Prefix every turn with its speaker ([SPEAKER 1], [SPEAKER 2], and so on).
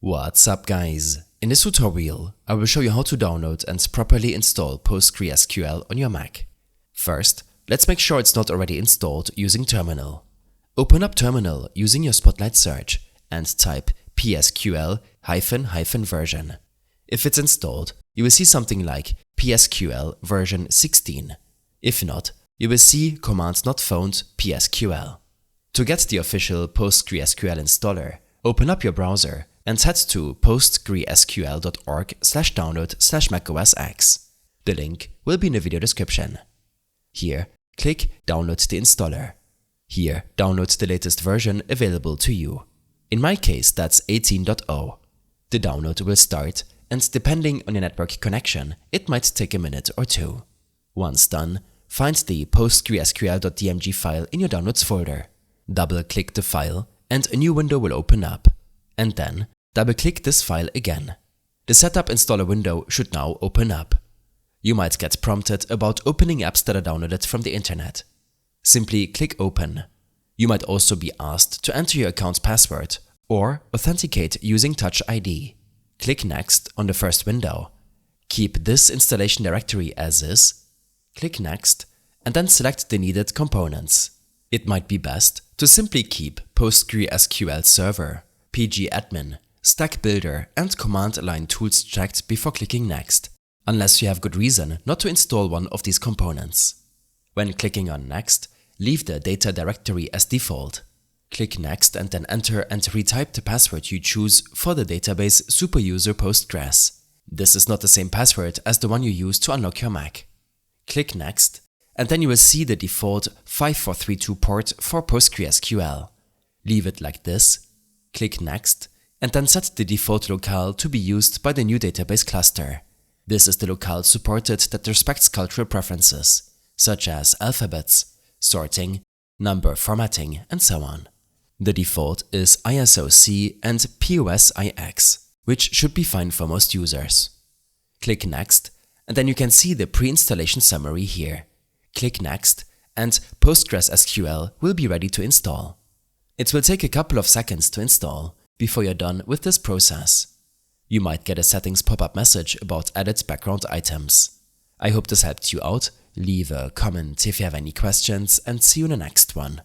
[SPEAKER 1] What's up guys? In this tutorial, I will show you how to download and properly install PostgreSQL on your Mac. First, let's make sure it's not already installed using Terminal. Open up Terminal using your Spotlight search and type psql-version. If it's installed, you will see something like PSQL version 16. If not, you will see command not found PSQL. To get the official PostgreSQL installer, open up your browser and head to postgresql.org/download/macOSX. The link will be in the video description. Here, click Download the installer. Here, download the latest version available to you. In my case, that's 18.0. The download will start, and depending on your network connection, it might take a minute or two. Once done, find the postgresql.dmg file in your Downloads folder. Double-click the file, and a new window will open up. And then, double-click this file again. The Setup Installer window should now open up. You might get prompted about opening apps that are downloaded from the internet. Simply click Open. You might also be asked to enter your account's password or authenticate using Touch ID. Click Next on the first window. Keep this installation directory as is. Click Next and then select the needed components. It might be best to simply keep PostgreSQL Server, pgadmin, Stack Builder and command line tools checked before clicking Next, unless you have good reason not to install one of these components. When clicking on Next, leave the data directory as default. Click Next and then enter and retype the password you choose for the database superuser Postgres. This is not the same password as the one you use to unlock your Mac. Click Next, and then you will see the default 5432 port for PostgreSQL. Leave it like this. Click Next, and then set the default locale to be used by the new database cluster. This is the locale supported that respects cultural preferences, such as alphabets, sorting, number formatting, and so on. The default is ISO-C and POSIX, which should be fine for most users. Click Next, and then you can see the pre-installation summary here. Click Next, and PostgreSQL will be ready to install. It will take a couple of seconds to install before you're done with this process. You might get a settings pop-up message about added background items. I hope this helped you out. Leave a comment if you have any questions and see you in the next one.